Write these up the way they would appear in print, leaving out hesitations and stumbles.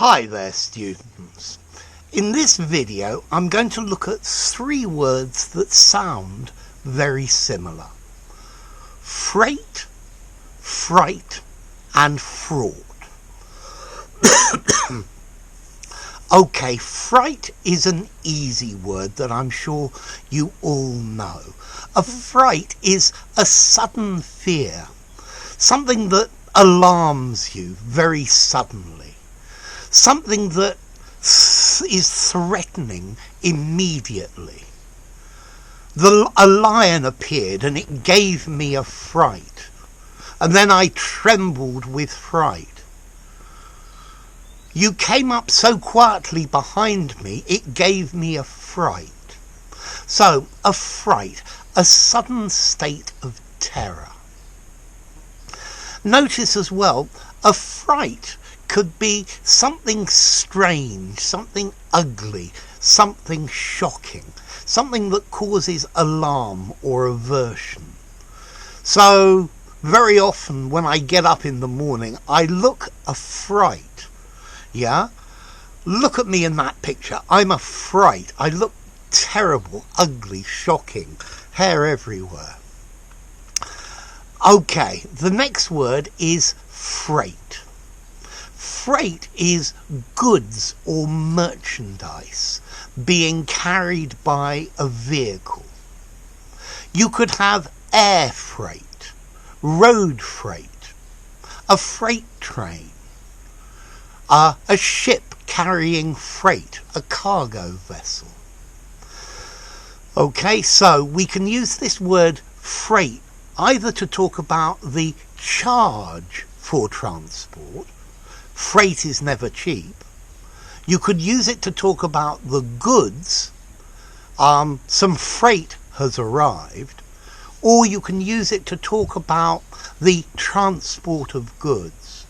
Hi there, students. In this video I'm going to look at three words that sound very similar: freight, fright and fraught. Okay, fright is an easy word that I'm sure you all know. A fright is a sudden fear, something that alarms you very suddenly, something that is threatening immediately. A lion appeared and it gave me a fright, and then I trembled with fright. You came up so quietly behind me, it gave me a fright. So, a fright, a sudden state of terror. Notice as well, a fright could be something strange, something ugly, something shocking, something that causes alarm or aversion. So, very often when I get up in the morning, I look a fright. Yeah? Look at me in that picture. I'm a fright. I look terrible, ugly, shocking, hair everywhere. Okay, the next word is freight. Freight is goods or merchandise being carried by a vehicle. You could have air freight, road freight, a freight train, a ship carrying freight, a cargo vessel. Okay, so we can use this word freight either to talk about the charge for transport. Freight is never cheap. You could use it to talk about the goods. Some freight has arrived. Or you can use it to talk about the transport of goods.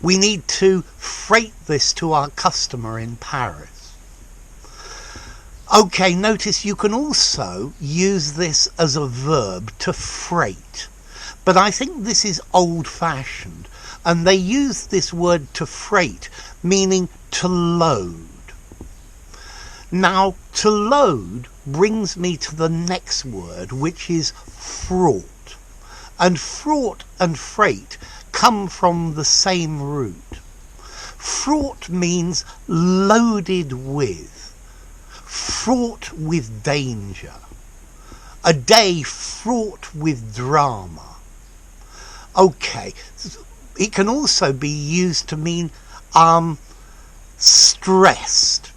We need to freight this to our customer in Paris. Okay, notice you can also use this as a verb, to freight. But I think this is old-fashioned, and they use this word to freight, meaning to load. Now, to load brings me to the next word, which is fraught. And fraught and freight come from the same root. Fraught means loaded with, fraught with danger, a day fraught with drama. Okay, it can also be used to mean stressed.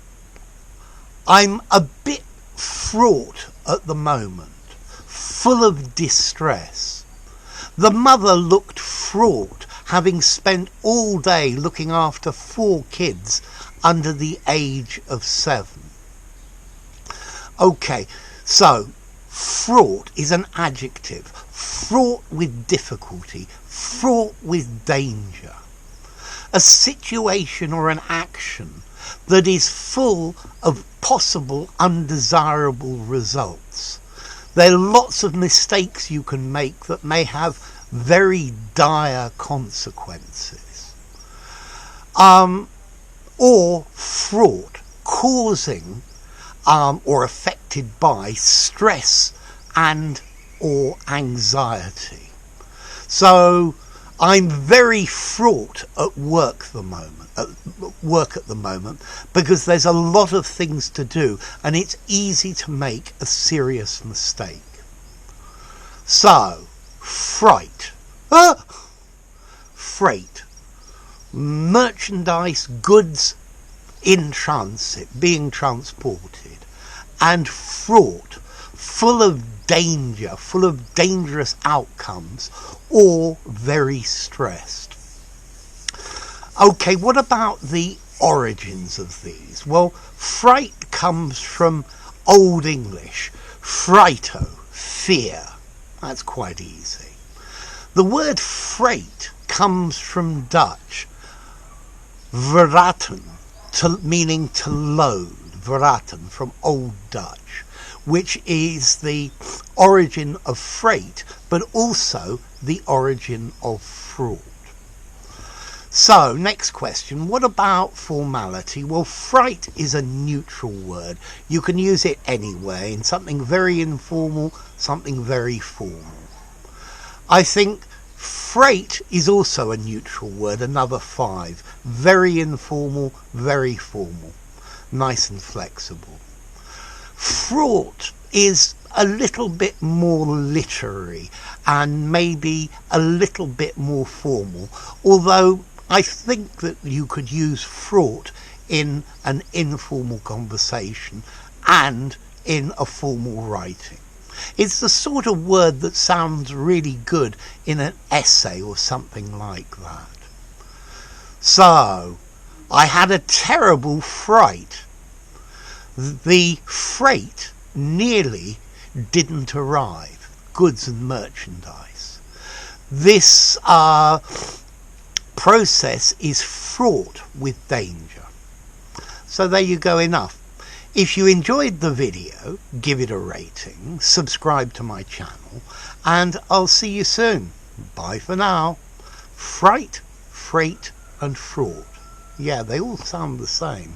I'm a bit fraught at the moment, full of distress. The mother looked fraught, having spent all day looking after 4 kids under the age of 7. Okay, so fraught is an adjective, fraught with difficulty, fraught with danger. A situation or an action that is full of possible undesirable results. There are lots of mistakes you can make that may have very dire consequences. Or fraught, causing or affected by stress and or anxiety. So I'm very fraught at work at the moment because there's a lot of things to do and it's easy to make a serious mistake. So, fright. Freight. Merchandise, goods in transit, being transported. And fraught, full of danger, full of dangerous outcomes, or very stressed. Okay, what about the origins of these? Well, fright comes from Old English, frighto, fear. That's quite easy. The word freight comes from Dutch, verraten, meaning to load, verraten, from Old Dutch, which is the origin of freight, but also the origin of fraught. So, next question. What about formality? Well, fright is a neutral word. You can use it anywhere, in something very informal, something very formal. I think freight is also a neutral word, another 5. Very informal, very formal. Nice and flexible. Fraught is a little bit more literary and maybe a little bit more formal, although I think that you could use fraught in an informal conversation and in a formal writing. It's the sort of word that sounds really good in an essay or something like that. So, I had a terrible fright. The freight nearly didn't arrive. Goods and merchandise. This process is fraught with danger. So there you go, enough. If you enjoyed the video, give it a rating, subscribe to my channel, and I'll see you soon. Bye for now. Fright, freight, and fraught. Yeah, they all sound the same.